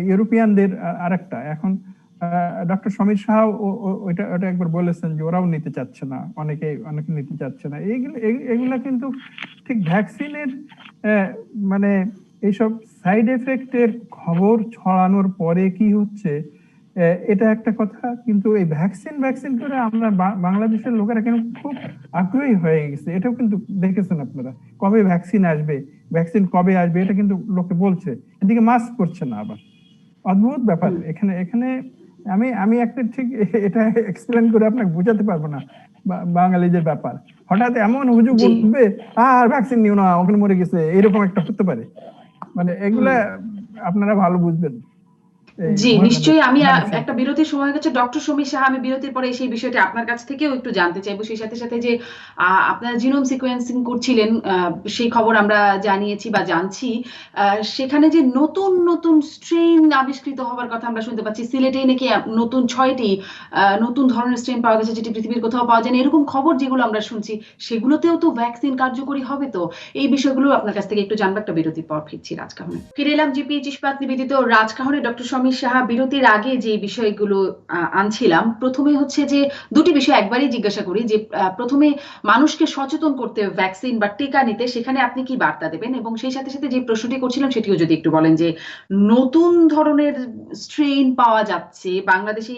ইউরোপিয়ানদের আরেকটা। এখন ডক্টর সমীর শাহ ওটা একবার বলেছেন যে ওরাও নিতে চাচ্ছে না, অনেকে নিতে চাচ্ছে না। এগুলা কিন্তু ঠিক ভ্যাকসিনের মানে এইসব সাইড এফেক্টের খবর ছড়ানোর পরে কি হচ্ছে, এটা একটা কথা। কিন্তু এই ভ্যাকসিন করে আমরা বাংলাদেশের লোকেরা কিন্তু খুব আগ্রহী হয়ে গেছে। এটাও কিন্তু দেখেছেন আপনারা, কবে ভ্যাকসিন আসবে, এটা কিন্তু লোকে বলছে, এদিকে মাস্ক করছে না। আবার অদ্ভুত ব্যাপার এখানে আমি একটা ঠিক এটা এক্সপ্লেন করে আপনাকে বোঝাতে পারবো না বাঙালিদের ব্যাপার। হঠাৎ এমন হুজুগ উঠবে, আর ভ্যাকসিন নিও না, ওখানে মরে গেছে, এরকম একটা হতে পারে। মানে এগুলা আপনারা ভালো বুঝবেন। জি নিশ্চয়ই। আমি একটা বিরতির সময় গেছে, ডক্টর সমীর সাহা, আমি বিরতির পরে সেই বিষয়টি আপনার কাছ থেকেও একটু জানতে চাইবো। সেই সাথে সাথে যে আপনারা জিনোম সিকোয়েন্সিং করছিলেন, সেই খবর আমরা জানিয়েছি বা জানছি, সেখানে যে নতুন নতুন স্ট্রেন আবিষ্কৃত হওয়ার কথা আমরা শুনতে পাচ্ছি। সিলেটে নাকি নতুন 6টি নতুন ধরনের স্ট্রেন পাওয়া গেছে, যেটি পৃথিবীর কোথাও পাওয়া যায়নি, এরকম খবর যেগুলো আমরা শুনছি, সেগুলোতেও তো ভ্যাকসিন কার্যকরী হবে। তো এই বিষয়গুলো আপনার কাছ থেকে একটু জানবো। একটা বিরতির পর ফিরছি রাজকাহনে। ফিরে এলাম জিপিএইচ ইস্পাত নিবেদিত রাজকাহনে। ডক্টর সমীর সাহা, বিরতির আগে যে বিষয়গুলো আনছিলাম, প্রথমে হচ্ছে যে দুটি বিষয় একবারই জিজ্ঞাসা করি। যে প্রথমে মানুষকে সচেতন করতে ভ্যাকসিন বা টিকা নিতে, সেখানে আপনি কি বার্তা দেবেন? এবং সেই সাথে সাথে যে প্রশ্নটি করছিলাম সেটিও যদি একটু বলেন, যে নতুন ধরনের স্ট্রেন পাওয়া যাচ্ছে বাংলাদেশি,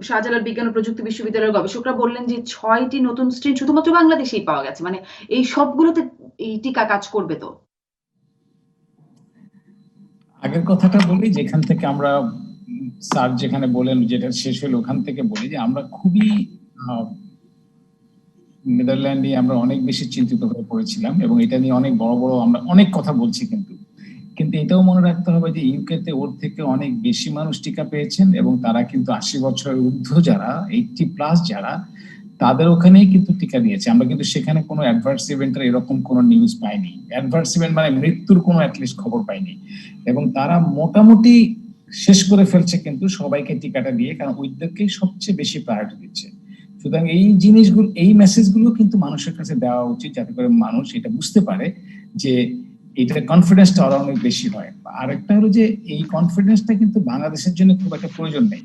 শাহজালাল বিজ্ঞান ও প্রযুক্তি বিশ্ববিদ্যালয়ের গবেষকরা বললেন যে 6টি নতুন স্ট্রেন শুধুমাত্র বাংলাদেশেই পাওয়া গেছে। মানে এই সবগুলোতে এই টিকা কাজ করবে তো? আগের কথাটা বলি, যেখান থেকে আমরা স্যার যেখানে বলেন যেটা শেষ হলো, ওখান থেকে বলি যে আমরা খুবই নেদারল্যান্ডে আমরা অনেক বেশি চিন্তিত হয়ে পড়েছিলাম, এবং এটা নিয়ে অনেক বড় আমরা অনেক কথা বলছি। কিন্তু এটাও মনে রাখতে হবে যে ইউকেতে ওর থেকে অনেক বেশি মানুষ টিকা পেয়েছেন, এবং তারা কিন্তু 80 বছরের ঊর্ধ্ব যারা, 80+ যারা, তাদের ওখানেই কিন্তু টিকা দিয়েছে। আমরা কিন্তু সেখানে কোনো অ্যাডভার্স ইভেন্টের এরকম কোনো নিউজ পাইনি। অ্যাডভার্স ইভেন্ট মানে মৃত্যুর কোনো অ্যাটলিস্ট খবর পাইনি। এবং তারা মোটামুটি শেষ করে ফেলছে কিন্তু সবাইকে টিকাটা দিয়ে, কারণ ওইদেরকেই সবচেয়ে বেশি প্রায়োরিটি দিচ্ছে। সুতরাং এই জিনিসগুলো, এই মেসেজগুলো কিন্তু মানুষের কাছে দেওয়া উচিত, যাতে করে মানুষ এটা বুঝতে পারে যে এটা কনফিডেন্সটা আরো অনেক বেশি হয়। আরেকটা হলো যে এই কনফিডেন্সটা কিন্তু বাংলাদেশের জন্য খুব একটা প্রয়োজন নেই,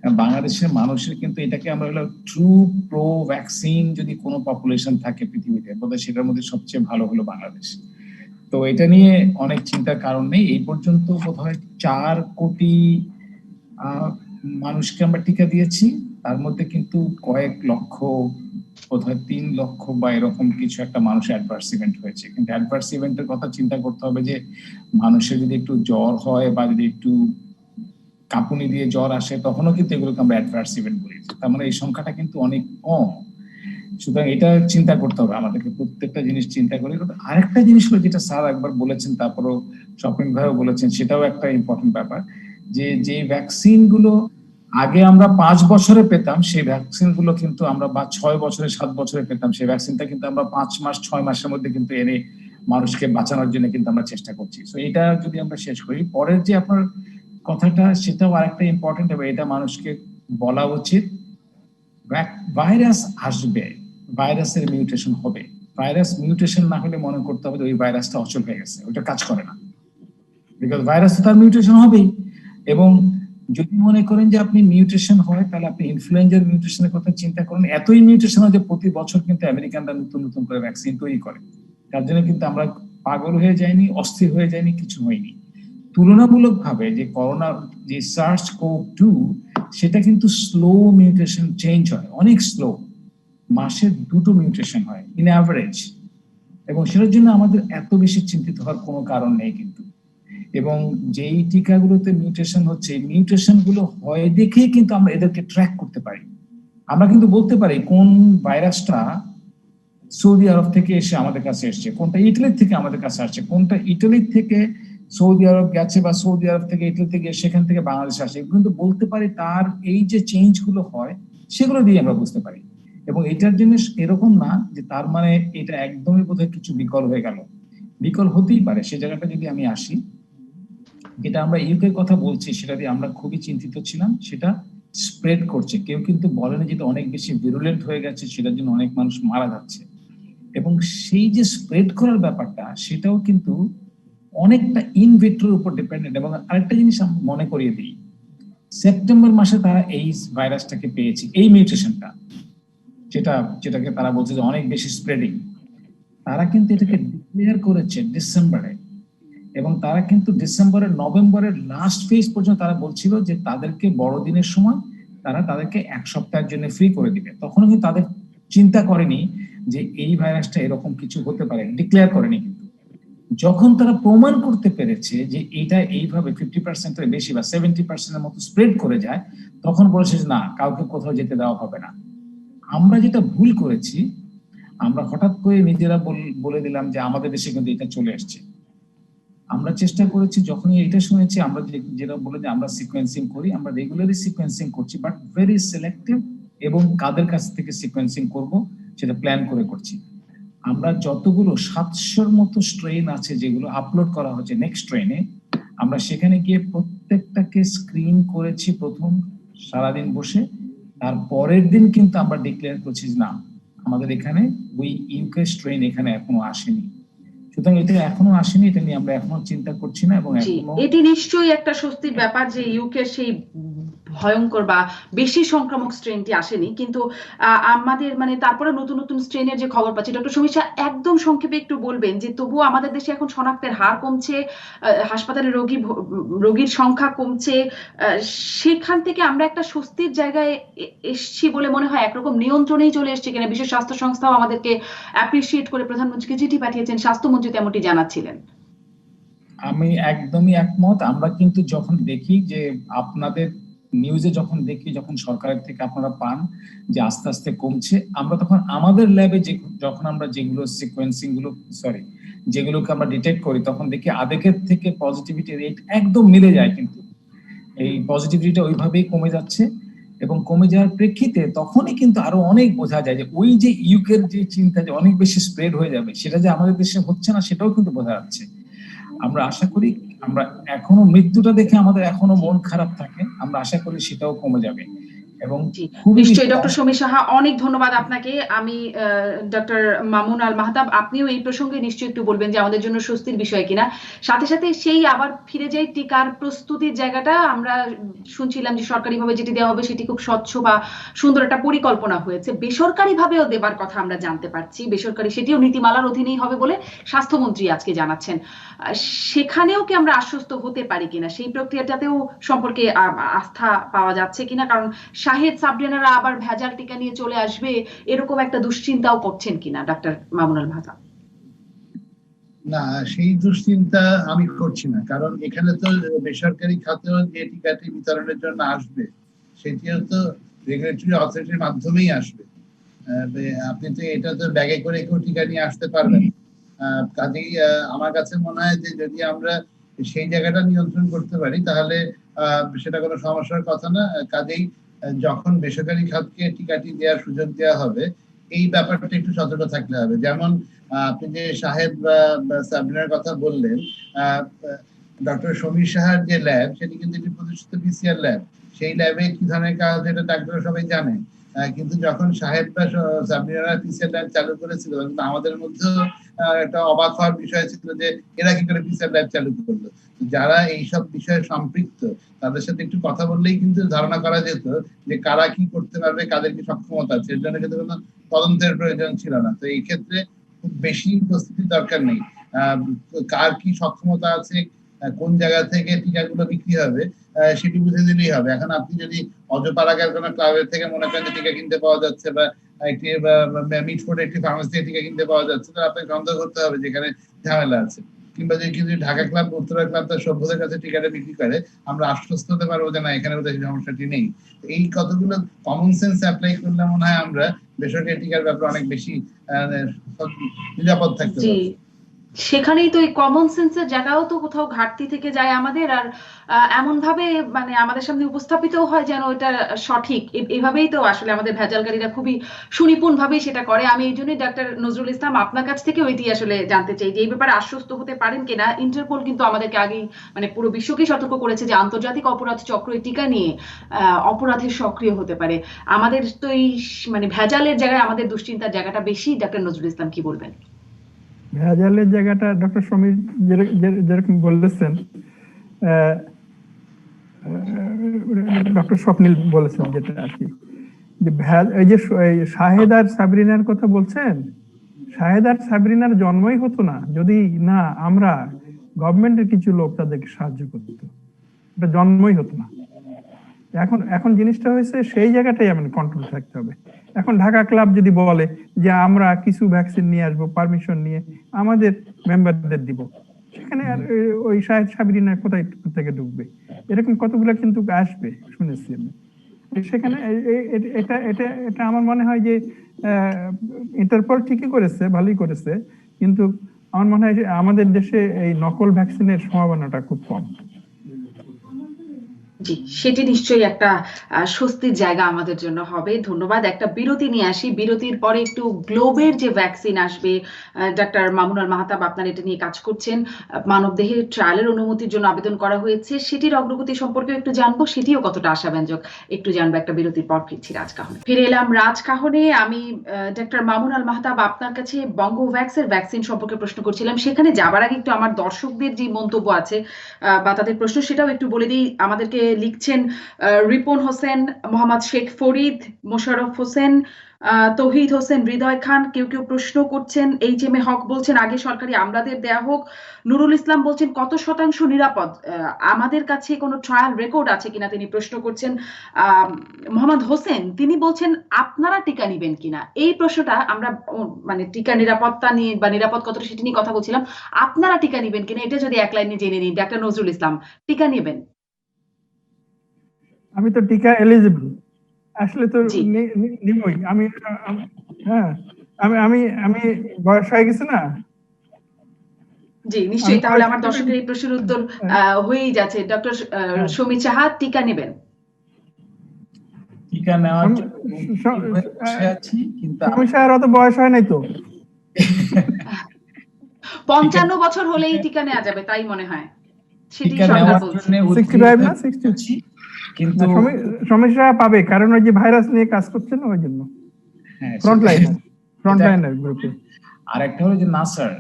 কারণ বাংলাদেশের মানুষের কিন্তু এটাকে আমরা হলো ট্রু প্রো ভ্যাকসিন যদি কোনো পপুলেশন থাকে পৃথিবীতে, বোধহয় সেটার মধ্যে সবচেয়ে ভালো হলো বাংলাদেশ। তো এটা নিয়ে অনেক চিন্তার কারণ নেই। এই পর্যন্ত বোধহয় 4 কোটি মানুষকে আমরা টিকা দিয়েছি, তার মধ্যে কিন্তু কয়েক লক্ষ, বোধহয় 3 লক্ষ বা এরকম কিছু একটা মানুষের অ্যাডভার্স ইভেন্ট হয়েছে। কিন্তু অ্যাডভার্স ইভেন্টের কথা চিন্তা করতে হবে যে মানুষের যদি একটু জ্বর হয় বা যদি একটু কাঁপুনি দিয়ে জ্বর আসে, তখনও কিন্তু এগুলোকে আমরা অ্যাডভার্স ইভেন্ট বলি। তার মানে এই সংখ্যাটা কিন্তু অনেক কম। সুতরাং এটা চিন্তা করতে হবে আমাদেরকে, প্রত্যেকটা জিনিস চিন্তা করে। আরেকটা জিনিস হলো যেটা স্যার একবার বলেছেন, তারপরও স্বপন ভাইও বলেছেন, সেটাও একটা ইম্পর্টেন্ট ব্যাপার, যে ভ্যাকসিন গুলো আগে আমরা 5 বছরে পেতাম, সেই ভ্যাকসিন গুলো কিন্তু আমরা বা 6 বছরে 7 বছরে পেতাম, সেই ভ্যাকসিনটা কিন্তু আমরা 5 মাস 6 মাসের মধ্যে কিন্তু এনে মানুষকে বাঁচানোর জন্য কিন্তু আমরা চেষ্টা করছি। তো এটা যদি আমরা শেষ করি, পরের যে আপনার কথাটা সেটাও আরেকটা ইম্পর্টেন্ট, এবং এটা মানুষকে বলা উচিত। ভাইরাস আসবে, ভাইরাসের মিউটেশন হবে, ভাইরাস মিউটেশন না হলে মনে করতে হবে ওই ভাইরাসটা অচল হয়ে গেছে, ওটা কাজ করে না, বিকজ ভাইরাস তো তার মিউটেশন হবেই। এবং যদি মনে করেন যে আপনি মিউটেশন হয়, তাহলে আপনি ইনফ্লুয়েঞ্জার মিউটেশনের কথা চিন্তা করেন। এতই মিউটেশন হয় যে প্রতি বছর কিন্তু আমেরিকানরা নতুন নতুন করে ভ্যাকসিন তৈরি করে। তার জন্য কিন্তু আমরা পাগল হয়ে যাইনি, অস্থির হয়ে যাইনি, কিছু হয়নি। তুলনামূলকভাবে যে করোনা যে SARS-CoV-2 সেটা কিন্তু স্লো মিউটেশন চেঞ্জ হয়, অনেক স্লো, মাসে 2টো মিউটেশন হয় ইন অ্যাভারেজ, এবং সেটার জন্য আমাদের এত বেশি চিন্তিত হওয়ার কোনো কারণ নেই কিন্তু। এবং যেই টিকাগুলোতে মিউটেশন হচ্ছে, মিউটেশন গুলো হয় দেখেই কিন্তু আমরা এদেরকে ট্র্যাক করতে পারি। আমরা কিন্তু বলতে পারি কোন ভাইরাসটা সৌদি আরব থেকে এসে আমাদের কাছে এসছে, কোনটা ইটালির থেকে আমাদের কাছে আসছে, কোনটা ইটালির থেকে সৌদি আরব গেছে বা সৌদি আরব থেকে ইটালি থেকে সেখান থেকে বাংলাদেশে আসে, কিন্তু বলতে পারি তার এই যে চেঞ্জ গুলো হয় সেগুলো দিয়ে আমরা বুঝতে পারি। এবং এটার জিনিস এরকম না যে তার মানে এটা একদমই বোধহয় কিছু বিকল হয়ে গেল, বিকল হতেই পারে। সে জায়গাটা যদি আমি আসি, যেটা আমরা ইউকের কথা বলছি সেটা দিয়ে আমরা খুবই চিন্তিত ছিলাম, সেটা স্প্রেড করছে। কেউ কিন্তু বলেনি যেটা অনেক বেশি ভিরুলেন্ট হয়ে গেছে, সেটার জন্য অনেক মানুষ মারা যাচ্ছে। এবং সেই যে স্প্রেড করার ব্যাপারটা, সেটাও কিন্তু অনেকটা ইনভিট্রোর উপর ডিপেন্ডেন্ট। এবং আরেকটা জিনিস মনে করিয়ে দিই, সেপ্টেম্বর মাসে তারা এই ভাইরাসটাকে পেয়েছে, এই মিউটেশনটা, যেটাকে তারা বলছে যে অনেক বেশি স্প্রেডিং, তারা কিন্তু এটাকে ডিক্লেয়ার করেছে ডিসেম্বরে। এবং তারা কিন্তু ডিসেম্বরের নভেম্বরের লাস্ট ফেজ পর্যন্ত তারা বলছিল যে তাদেরকে বড়দিনের সময় তারা তাদেরকে 1 সপ্তাহের জন্য ফ্রি করে দিবে। তখনও কিন্তু তাদের চিন্তা করেনি যে এই ভাইরাসটা এরকম কিছু হতে পারে, ডিক্লেয়ার করেনি। কিন্তু যখন তারা প্রমাণ করতে পেরেছে যে এটা এইভাবে 50%-এর বেশি বা 70%-এর মতো স্প্রেড করে যায়, তখন বলেছে যে না, কাউকে কোথাও যেতে দেওয়া হবে না। আমরা যেটা ভুল করেছি, আমরা হঠাৎ করে নিজেরা বলে দিলাম যে আমাদের দেশে কিন্তু এটা চলে আসছে। আমরা চেষ্টা করেছি, যখনই এটা শুনেছি আমরা যেটা বলে যে আমরা সিকোয়েন্সিং করি, আমরা রেগুলারলি সিকোয়েন্সিং করছি, বাট ভেরি সিলেক্টিভ, এবং কাদের কাছ থেকে সিকোয়েন্সিং করব সেটা প্ল্যান করে করছি। আমরা যতগুলো 700-র মতো স্ট্রেন আছে যেগুলো আপলোড করা হচ্ছে নেক্সট ট্রেনে, আমরা সেখানে গিয়ে প্রত্যেকটাকে স্ক্রিন করেছি প্রথম সারাদিন বসে। তার পরের দিন কিন্তু আমরা ডিক্লেয়ার করছি না, আমাদের এখানে ওই ইউকে স্ট্রেন এখানে এখনো আসেনি। সুতরাং এটা এখনো আসেনি, এটা নিয়ে আমরা এখনো চিন্তা করছি না। এবং এটি নিশ্চয়ই একটা স্বস্তির ব্যাপার যে ইউকে সেই ভয়ঙ্কর বা বেশি সংক্রামক স্ট্রেনটি আসেনি। কিন্তু আমাদের মানে তারপরে নতুন নতুন স্ট্রেনের যে খবর পাচ্ছি, ডক্টর সমীক্ষা একদম সংক্ষেপে একটু বলবেন যে তবুও আমাদের দেশে এখন শনাক্তের হার কমছে, হাসপাতালে রোগীর সংখ্যা কমছে, সেখান থেকে আমরা একটা স্বস্তির জায়গায় এসছি বলে মনে হয়। একরকম নিয়ন্ত্রণেই চলে এসছে কিনা। বিশ্ব স্বাস্থ্য সংস্থাও আমাদেরকে অ্যাপ্রিসিয়েট করে প্রধানমন্ত্রীকে চিঠি পাঠিয়েছেন, স্বাস্থ্যমন্ত্রী তেমনটি জানাচ্ছিলেন। আমি একদমই একমত। আমরা কিন্তু যখন দেখি যে আপনাদের নিউজে যখন দেখি, যখন সরকারের থেকে আপনারা পান যে আস্তে আস্তে কমছে, আমরা তখন আমাদের ল্যাবে যখন আমরা যেগুলো সিকোয়েন্সিং গুলো যেগুলোকে আমরা ডিটেক্ট করি, তখন দেখি আধেকের থেকে পজিটিভিটি রেট একদম মিলে যায়। কিন্তু এই পজিটিভিটিটা ওইভাবেই কমে যাচ্ছে, এবং কমে যাওয়ার প্রেক্ষিতে তখনই কিন্তু আরো অনেক বোঝা যায় যে ওই যে ইউকের যে চিন্তা যে অনেক বেশি স্প্রেড হয়ে যাবে, সেটা যে আমাদের দেশে হচ্ছে না সেটাও কিন্তু বোঝা যাচ্ছে। আমরা আশা করি, আমরা এখনো মৃত্যুটা দেখে আমাদের এখনো মন খারাপ থাকে, আমরা আশা করি সেটাও কমে যাবে। এবং জি, খুবই নিশ্চয়ই বেশি ডক্টর সমীর সাহা, অনেক ধন্যবাদ আপনাকে। আমি ডক্টর মামুন আল মাহতাব, আপনিও এই প্রসঙ্গে নিশ্চয়ই একটু বলবেন যে আমাদের জন্য স্বস্তির বিষয় কিনা। সাথে সাথে সেই আবার ফিরে যাই টিকার প্রস্তুতির জায়গাটা, আমরা শুনছিলাম যে সরকারিভাবে যেটি দেওয়া হবে সেটি খুব স্বচ্ছ বা সুন্দর একটা পরিকল্পনা হয়েছে, বেসরকারিভাবেও দেবার কথা আমরা জানতে পারছি, বেসরকারি সেটিও নীতিমালার অধীনেই হবে বলে স্বাস্থ্যমন্ত্রী আজকে জানাচ্ছেন। সেখানেও কি আমরা আশ্বস্ত হতে পারি কিনা, সেই প্রক্রিয়াটাতেও সম্পর্কে আস্থা পাওয়া যাচ্ছে কিনা? কারণ শাহেদ সাবরিনারা আবার ভেজাল টিকা নিয়ে চলে আসবে এরকম একটা দুশ্চিন্তাও করছেন কিনা ডাক্তার মামুন আল মাহতাব? না, সেই দুশ্চিন্তা আমি করছি না, কারণ এখানে তো বেসরকারি খাতেও যে টিকাটি বিতরণের জন্য আসবে সেটিও তো রেগুলেটরি অথরিটির মাধ্যমেই আসবে। আপনি তো এটা তো ব্যাগে করে কেউ টিকা নিয়ে আসতে পারবেন। কাজেই আমার কাছে মনে হয় যে যদি আমরা সেই জায়গাটা নিয়ন্ত্রণ করতে পারি তাহলে সেটা কোনো সমস্যার কথা না। কাজেই যখন বেসরকারি খাতকে টিকাটি দেওয়ার সুযোগ দেওয়া হবে এই ব্যাপারটা একটু সতর্ক থাকতে হবে। যেমন আপনি যে শাহেদ বা সাবরিনার কথা বললেন, ডক্টর সমীর সাহার যে ল্যাব সেটি কিন্তু একটি প্রতিষ্ঠিত পিসিআর ল্যাব। সেই ল্যাবে কি ধরনের কাজ এটা ডাক্তাররা সবাই জানে। কিন্তু যখন শাহেদ বা সাবরিনারা পিসিআর ল্যাব চালু করেছিল আমাদের মধ্যেও একটা অবাক হওয়ার বিষয় ছিল যে এরা কি করে পিসিআর ল্যাব চালু করলো। যারা এইসব বিষয়ে সম্পৃক্ত তাদের সাথে একটু কথা বললেই কিন্তু ধারণা করা যেত যে কারা কি করতে পারবে, কাদের কি সক্ষমতা আছে। এর জন্য কিন্তু কোনো তদন্তের প্রয়োজন ছিল না। তো এই ক্ষেত্রে খুব বেশি প্রস্তুতি দরকার নেই। কার কি সক্ষমতা আছে, কোন জায়গা থেকে টিকাগুলো বিক্রি হবে সেটি বুঝে দিলেই হবে। এখন আপনি যদি অজপাড়াগার কোনো ক্লাবের থেকে মনে করেন যে টিকা কিনতে পাওয়া যাচ্ছে বা একটি মিটফোর্ডে একটি ফার্মেসি থেকে টিকা কিনতে পাওয়া যাচ্ছে, তো আপনাকে সন্দেহ করতে হবে যেখানে ঝামেলা আছে। কিংবা যদি ঢাকা ক্লাব, উত্তরা ক্লাব তার সভ্যদের কাছে টিকাটা বিক্রি করে, আমরা আশ্বস্ত হতে পারবো যে না, এখানে বোধহয় সমস্যাটি নেই। এই কতগুলো কমন সেন্স অ্যাপ্লাই করলে মনে হয় আমরা বেসরকারি টিকার ব্যাপারে অনেক বেশি নিরাপদ থাকতে পারবো। সেখানেই তো এই কমন সেন্সের জায়গাও তো কোথাও ঘাটতি থেকে যায় আমাদের। আর এমন ভাবে মানে আমাদের সামনে উপস্থাপিত হয় যেন এটা সঠিক, এভাবেই তো আসলে আমাদের ভেজালকারীরা খুবই সুনিপুণ ভাবেই সেটা করে। আমি এই জন্যই ডাক্তার নজরুল ইসলাম আপনার কাছ থেকেও এটি আসলে জানতে চাই যে এই ব্যাপারে আশ্বস্ত হতে পারেন কিনা। ইন্টারপোল কিন্তু আমাদেরকে আগেই মানে পুরো বিশ্বকেই সতর্ক করেছে যে আন্তর্জাতিক অপরাধ চক্র এই টিকা নিয়ে অপরাধের সক্রিয় হতে পারে। আমাদের তো এই মানে ভেজালের জায়গায় আমাদের দুশ্চিন্তার জায়গাটা বেশি। ডাক্তার নজরুল ইসলাম কি বলবেন? ভেজালের জায়গাটা ডক্টর সমীর যেরকম বলেছেন, ডক্টর স্বপ্নিল বলেছেন যেটা আর কি, যে এই যে শাহেদ আর সাবরিনার কথা বলছেন, শাহেদ আর সাবরিনার জন্মই হতো না যদি না আমরা গভর্নমেন্টের কিছু লোক তাদেরকে সাহায্য করতো, এটা জন্মই হতো না। এখন জিনিসটা হয়েছে সেই জায়গাটাই আমাদের কন্ট্রোল থাকতে হবে। এখন ঢাকা ক্লাব যদি বলে যে আমরা কিছু ভ্যাকসিন নিয়ে আসবো পারমিশন নিয়ে আমাদের মেম্বারদের দিব, সেখানে আর ওই শাহেদ সাবরিনা কোথায় থেকে ঢুকবে? এরকম কতগুলো কিন্তু আসবে শুনেছি আমি। সেখানে এটা এটা এটা আমার মনে হয় যে ইন্টারপোল ঠিকই করেছে, ভালোই করেছে, কিন্তু আমার মনে হয় যে আমাদের দেশে এই নকল ভ্যাকসিনের সম্ভাবনাটা খুব কম। জি, সেটি নিশ্চয়ই একটা স্বস্তির জায়গা আমাদের জন্য হবে। ধন্যবাদ। একটা বিরতি নিয়ে আসি, বিরতির পরে একটু গ্লোবের যে ভ্যাকসিন আসবে, ডাক্তার মামুন আল মাহতাব আপনারা এটা নিয়ে কাজ করছেন, মানবদেহে ট্রায়ালের অনুমতির জন্য আবেদন করা হয়েছে, সেটির অগ্রগতি সম্পর্কে একটু জানবো, সেটিও কতটা আশাব্যঞ্জক একটু জানবো। একটা বিরতির পর ফিরছি রাজকাহনে। ফিরে এলাম রাজকাহনে। আমি ডাক্তার মামুন আল মাহতাব আপনার কাছে বঙ্গোভ্যাক্সের ভ্যাকসিন সম্পর্কে প্রশ্ন করছিলাম। সেখানে যাবার আগে একটু আমার দর্শকদের যে মন্তব্য আছে বা তাদের প্রশ্ন সেটাও একটু বলে দিই। আমাদেরকে লিখছেন রিপন হোসেন, মোহাম্মদ শেখ ফরিদ, মোশাররফ হোসেন, তৌহিদ হোসেন, হৃদয় খান, কেউ কেউ প্রশ্ন করছেন। এইচ এম এ হক বলছেন আগে সরকারি আমলাদের দেয়া হোক। নুরুল ইসলাম বলছেন কত শতাংশ নিরাপদ, আমাদের কাছে কোনো ট্রায়াল রেকর্ড আছে কিনা তিনি প্রশ্ন করছেন। মোহাম্মদ হোসেন তিনি বলছেন আপনারা টিকা নিবেন কিনা। এই প্রশ্নটা আমরা মানে টিকা নিরাপত্তা নিয়ে বা নিরাপদ কতটা সেটি নিয়ে কথা বলছিলাম। আপনারা টিকা নিবেন কিনা এটা যদি এক লাইনে জেনে নিন। ডাক্তার নজরুল ইসলাম, টিকা নেবেন? আমি তো টিকা এলিজিবল, আসলে তো জি নিবই আমি। হ্যাঁ, আমি আমি আমি বয়স হয়ে গেছে না। জি নিশ্চয়ই। তাহলে আমার দর্শকের এই প্রশ্নের উত্তর হয়েই যাচ্ছে। ডক্টর সমীর সাহা, টিকা নেবেন? টিকা নেওয়ার সমস্যার অত বয়স হয় নাই তো। 55 বছর হলেই টিকা নেওয়া যাবে তাই মনে হয়। সেটি টিকা সরকার নেওয়ার বলছে। জন্য 65 না 60? কিন্তু সমস্যা পাবে, কারণ ওই যে ভাইরাস নিয়ে কাজ করছে না, ওই জন্য হ্যাঁ, ফ্রন্টলাইনার গ্রুপে। আর একটা হলো যে না স্যার,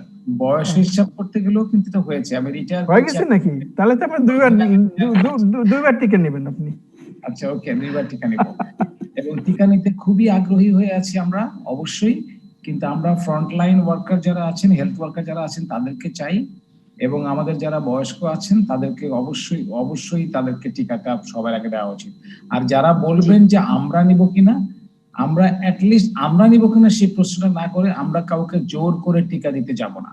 বয়স হিসাব করতে গেলেও কিন্তু এটা হয়েছে, আমি রিটায়ার হয়ে গেছে নাকি? তাহলে তো আপনি দুইবার টিকা নেবেন আপনি। আচ্ছা, ওকে, 2বার টিকা নেব এবং টিকা নিতে খুবই আগ্রহী হয়ে আছি আমরা অবশ্যই। কিন্তু আমরা ফ্রন্টলাইন ওয়ার্কার যারা আছেন, হেলথ ওয়ার্কার যারা আছেন তাদেরকে চাই, এবং আমাদের যারা বয়স্ক আছেন তাদেরকে অবশ্যই তাদেরকে টিকাটা সবার আগে দেওয়া উচিত। আর যারা বলবেন যে আমরা নিব কিনা, আমরা অ্যাটলিস্ট আমরা নিব কিনা সেই প্রশ্নটা না করে আমরা কাউকে জোর করে টিকা দিতে যাব না।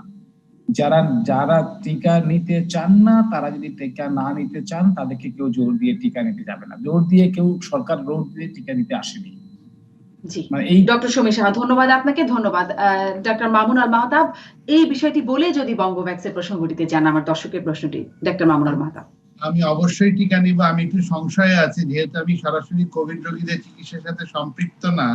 যারা টিকা নিতে চান না, তারা যদি টিকা না নিতে চান, তাদেরকে কেউ জোর দিয়ে টিকা নিতে যাবে না। জোর দিয়ে কেউ, সরকার জোর দিয়ে টিকা দিতে আসেনি। জি, ডক্টর সমীর সাহা, ধন্যবাদ আপনাকে। ধন্যবাদ ডক্টর মামুন আল মাহতাব। এই বিষয়টি বলে যদি বঙ্গভ্যাক্সের প্রসঙ্গটিতে যান, আমার দর্শকের প্রশ্নটি ডক্টর মামুন আল মাহতাব। আমি অবশ্যই টিকা নিব। আমি একটু সংশয়ে আছি, যেহেতু আমি সরাসরি কোভিড রোগীদের চিকিৎসার সাথে সম্পৃক্ত না,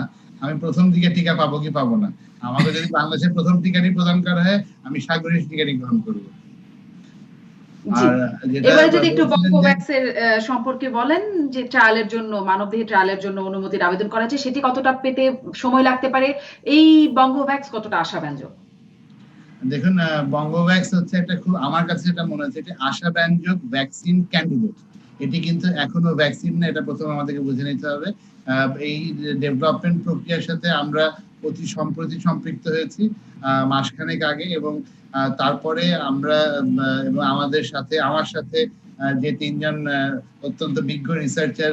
আমি প্রথম দিকে টিকা পাবো কি পাবো না। আমাকে যদি বাংলাদেশের প্রথম টিকাটি প্রদান করা হয়, আমি সাগরের টিকাটি গ্রহণ করবো। এবারে যদি একটু বঙ্গভ্যাক্সের সম্পর্কে বলেন, যে ট্রায়ালের জন্য, মানবদেহে ট্রায়ালের জন্য অনুমতির আবেদন করা আছে, সেটি কতটা পেতে সময় লাগতে পারে? এই বঙ্গভ্যাক্স কতটা আশাব্যঞ্জক? দেখুন, বঙ্গভ্যাক্স হচ্ছে একটা খুব, আমার কাছে যেটা মনে হচ্ছে, এটা আশাব্যঞ্জক ভ্যাকসিন ক্যান্ডিডেট। এটি কিন্তু এখনো ভ্যাকসিন না, এটা প্রথমে আমাদেরকে বুঝে নিতে হবে। এই ডেভেলপমেন্ট প্রক্রিয়ার সাথে আমরা অতি সম্প্রতি সম্পৃক্ত হয়েছি মাসখানেক আগে, এবং তারপরে আমরা এবং আমার সাথে যে 3জন অত্যন্ত বিজ্ঞ রিসার্চার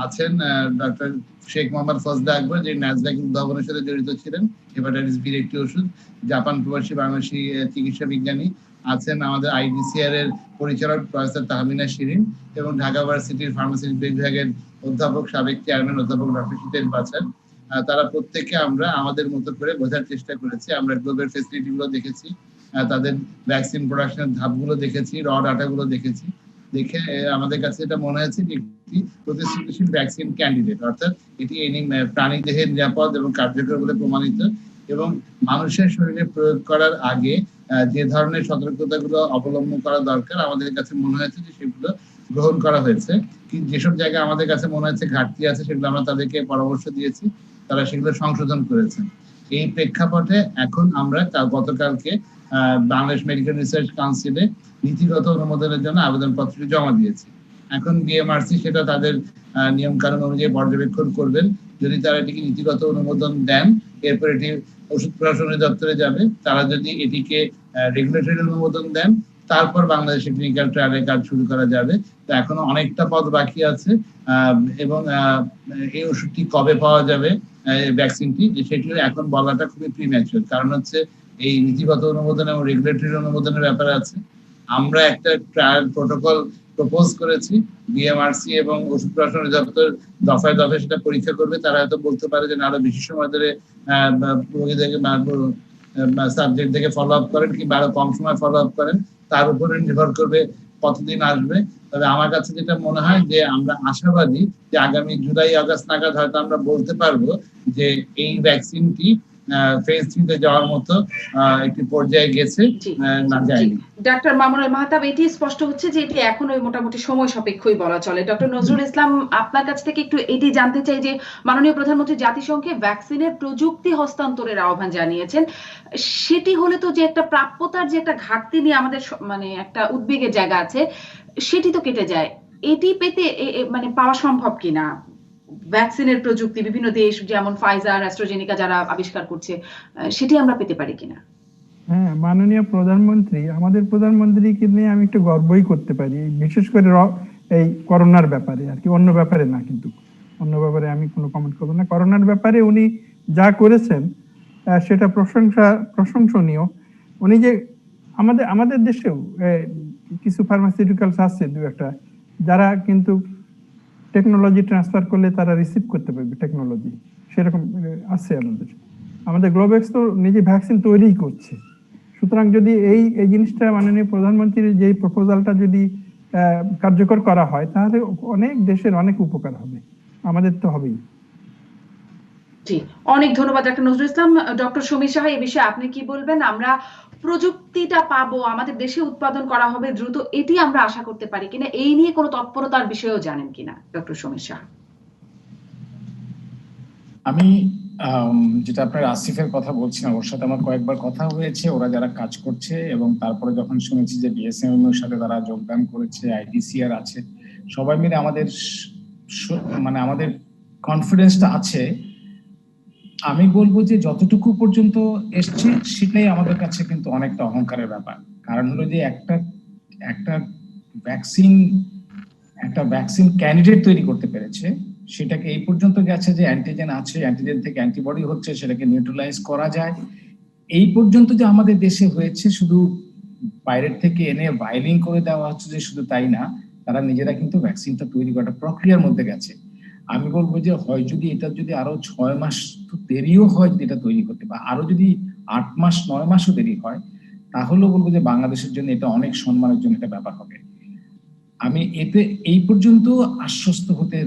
আছেন, ডক্টর শেখ মোহাম্মদ ফজলে আকবর, যে ন্যাসডাক উদ্ভাবনের সাথে জড়িত ছিলেন, হেপাটাইটিস বির একটি ওষুধ, জাপান প্রবাসী বাংলাদেশী চিকিৎসা বিজ্ঞানী আছেন, আমাদের আইডিসিআর এর পরিচালক প্রফেসর তাহমিনা শিরিন, এবং ঢাকা ভার্সিটির ফার্মাসি বিভাগের অধ্যাপক, সাবেক চেয়ারম্যান অধ্যাপক ডক্টর শীতেল বাছার। তারা প্রত্যেককে আমরা আমাদের মতো করে বোঝার চেষ্টা করেছি। আমরা গ্লোবাল ফেসিলিটি গুলো দেখেছি, তাদের ভ্যাকসিন প্রোডাকশনের ধাপগুলো দেখেছি, র ডাটা গুলো দেখেছি। দেখে আমাদের কাছে এটা মনে হয়েছে যে একটি প্রতিশ্রুতিশীল ভ্যাকসিন ক্যান্ডিডেট, অর্থাৎ এটি প্রাণী দেহে নিরাপদ এবং কার্যকর বলে প্রমাণিত, এবং মানুষের শরীরে প্রয়োগ করার আগে যে ধরনের সতর্কতাগুলো অবলম্বন করা দরকার, আমাদের কাছে মনে হয়েছে যে সেগুলো গ্রহণ করা হয়েছে। কিন্তু যেসব জায়গায় আমাদের কাছে মনে হচ্ছে ঘাটতি আছে, সেগুলো আমরা তাদেরকে পরামর্শ দিয়েছি, তারা সেগুলো সংশোধন করেছেন। এই প্রেক্ষাপটে এখন আমরা গতকালকে বাংলাদেশ মেডিকেল রিসার্চ কাউন্সিলে নীতিগত অনুমোদনের জন্য আবেদনপত্রটি জমা দিয়েছি। এখন বিএমআরসি সেটা তাদের নিয়ম কানুন অনুযায়ী পর্যবেক্ষণ করবেন। যদি তারা এটিকে নীতিগত অনুমোদন দেন, এরপর এটি ওষুধ প্রশাসন অধিদপ্তরে যাবে। তারা যদি এটিকে রেগুলেটরি অনুমোদন দেন, তারপর বাংলাদেশে ক্লিনিক্যাল ট্রায়ালের কাজ শুরু করা যাবে। তো এখনো অনেকটা পথ বাকি আছে, এবং এই ওষুধটি কবে পাওয়া যাবে, ভ্যাকসিনটি, সেটিও এখন বলাটা খুবই প্রিম্যাচুর। কারণ হচ্ছে এই নীতিগত অনুমোদন এবং রেগুলেটরি অনুমোদনের ব্যাপারে আছে। আমরা একটা ট্রায়াল প্রোটোকল প্রপোজ করেছি, বিএমআরসি এবং ওষুধ প্রশাসন অধিদপ্তর দফায় দফায় সেটা পরীক্ষা করবে। তারা হয়তো বলতে পারে যে আরো বেশি সময় ধরে রোগীদেরকে সাবজেক্ট থেকে ফলো আপ করেন, কিংবা আরো কম সময় ফলো আপ করেন, তার উপরে নির্ভর করবে কতদিন আসবে। তবে আমার কাছে যেটা মনে হয় যে আমরা আশাবাদী যে আগামী জুলাই আগস্ট নাগাদ হয়তো আমরা বলতে পারবো যে এই ভ্যাকসিনটি ফেজ 3 তে যাওয়ার মতো একটি পর্যায়ে গেছে, না যায়নি। ডক্টর মামুন আল মাহতাব, এটি স্পষ্ট হচ্ছে যে এটি এখনো মোটামুটি সময় সাপেক্ষই বলা চলে। ডক্টর নজরুল ইসলাম, আপনার কাছ থেকে একটু এটি জানতে চাই যে মাননীয় প্রধানমন্ত্রী জাতিসংঘে ভ্যাকসিনের প্রযুক্তি হস্তান্তরের আহ্বান জানিয়েছেন। সেটি হলে তো যে একটা প্রাপ্যতার যে একটা ঘাটতি নিয়ে আমাদের মানে একটা উদ্বেগের জায়গা আছে, সেটি তো কেটে যায়। এটি পেতে মানে পাওয়া সম্ভব কিনা? ভ্যাকসিনের প্রযুক্তি বিভিন্ন দেশ যেমন ফাইজার, অ্যাস্ট্রাজেনিকা যারা আবিষ্কার করছে, সেটি আমরা পেতে পারি কিনা? হ্যাঁ, মাননীয় প্রধানমন্ত্রী, আমাদের প্রধানমন্ত্রীকে নিয়ে আমি একটু গর্বই করতে পারি, বিশেষ করে এই করোনার ব্যাপারে আর কি, অন্য ব্যাপারে না। কিন্তু অন্য ব্যাপারে আমি কোনো কমেন্ট করবো না। করোনার ব্যাপারে উনি যা করেছেন সেটা প্রশংসনীয়। উনি যে আমাদের দেশেও কিছু ফার্মাসিউটিক্যালস আছে দু একটা, যারা কিন্তু টেকনোলজি ট্রান্সফার করলে তারা রিসিভ করতে পারবে টেকনোলজি, সেরকম আছে আমাদের গ্লোবেক্স তো নিজে ভ্যাকসিন তৈরিই করছে। সুতরাং যদি এই জিনিসটা মাননীয় প্রধানমন্ত্রীর যে প্রপোজালটা যদি কার্যকর করা হয়, তাহলে অনেক দেশের অনেক উপকার হবে, আমাদের তো হবেই। জি, অনেক ধন্যবাদ ডাক্তার নজরুল ইসলাম। ডক্টর সমীর সাহা, এই বিষয়ে আপনি কি বলবেন? আমরা প্রযুক্তিটা পাবো, আমাদের দেশে উৎপাদন করা হবে দ্রুত, এটি আমরা আশা করতে পারি কিনা? এই নিয়ে কোনো তৎপরতার বিষয়েও জানেন কিনা ডক্টর সমীর সাহা? আমি যেটা আপনার আসিফের কথা বলছিলাম, ওর সাথে আমার কয়েকবার কথা হয়েছে, ওরা যারা কাজ করছে, এবং তারপরে যখন শুনেছি যে বিএসএমএম এর সাথে তারা যোগদান করেছে, আইডিসিআর আছে, সবাই মিলে আমাদের মানে আমাদের কনফিডেন্সটা আছে। আমি বলবো যে যতটুকু পর্যন্ত এসছে সেটাই আমাদের কাছে কিন্তু অনেকটা অহংকারের ব্যাপার। কারণ হলো যে একটা ভ্যাকসিন ক্যান্ডিডেট তৈরি করতে পেরেছে, সেটাকে এই পর্যন্ত গেছে যে অ্যান্টিজেন আছে, অ্যান্টিজেন থেকে অ্যান্টিবডি হচ্ছে, সেটাকে নিউট্রালাইজ করা যায়, এই পর্যন্ত যে আমাদের দেশে হয়েছে। শুধু বাইরের থেকে এনে ভাইলিং করে দেওয়া হচ্ছে যে শুধু তাই না, তারা নিজেরা কিন্তু ভ্যাকসিনটা তৈরি করার প্রক্রিয়ার মধ্যে গেছে। আমি বলবো যে হয় যদি এটা যদি আরো 6 মাস তো দেরিও হয় যদি এটা তৈরি করতে, বা আরো যদি 8 মাস 9 মাসও দেরি হয়, তাহলেও বলবো যে বাংলাদেশের জন্য এটা অনেক সম্মানের জন্য একটা ব্যাপার হবে। আমি এতে এই পর্যন্ত আশ্বস্ত হতে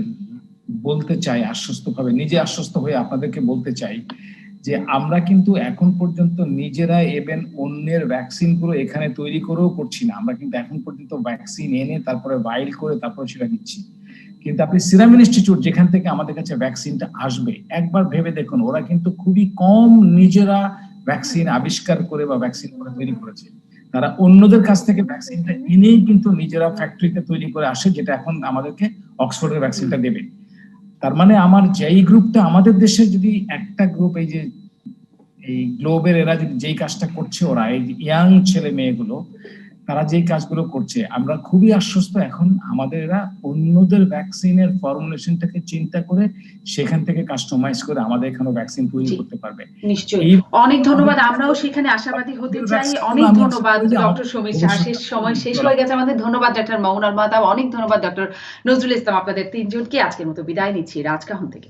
বলতে চাই, আশ্বস্ত ভাবে নিজে আশ্বস্ত হয়ে আপনাদেরকে বলতে চাই যে আমরা কিন্তু এখন পর্যন্ত নিজেরা এবেন অন্যের ভ্যাকসিন গুলো এখানে তৈরি করেও করছি না। আমরা কিন্তু এখন পর্যন্ত ভ্যাকসিন এনে তারপরে ভাইল করে তারপরে সেটা দিচ্ছি। কিন্তু আপনি সিরাম ইনস্টিটিউট যেখান থেকে আমাদের কাছে ভ্যাকসিনটা আসবে, একবার ভেবে দেখুন, ওরা কিন্তু খুবই কম নিজেরা ভ্যাকসিন আবিষ্কার করে বা ভ্যাকসিন করে তৈরি করেছে। তারা অন্যদের কাছ থেকে ভ্যাকসিনটা এনেই কিন্তু নিজেরা ফ্যাক্টরিতে তৈরি করে আসে, যেটা এখন আমাদেরকে অক্সফোর্ডের ভ্যাকসিনটা দেবে। তার মানে আমার যেই গ্রুপটা আমাদের দেশে যদি একটা গ্রুপ এই গ্লোবের এরা যদি যেই কাজটা করছে, ওরা এই ইয়াং ছেলে মেয়েগুলো তারা যেই কাজগুলো করছে, আমরা খুবই আশ্বস্ত এখন আমাদের এরা অন্যদের ভ্যাকসিনের ফর্মুলেশনটাকে চিন্তা করে সেখান থেকে কাস্টমাইজ করে আমাদের এখানে ভ্যাকসিন তৈরি করতে পারবে। নিশ্চয়ই, অনেক ধন্যবাদ। আমরাও সেখানে আশাবাদী হতে চাই। অনেক ধন্যবাদ ডক্টর সমীর সাহা। সময় শেষ হয়ে গেছে আমাদের। ধন্যবাদ ডক্টর মামুনুল মাহতাব, অনেক ধন্যবাদ ডক্টর নজরুল ইসলাম। আপনাদের তিনজনকে আজকের মতো বিদায় নিচ্ছি রাজকাহন থেকে।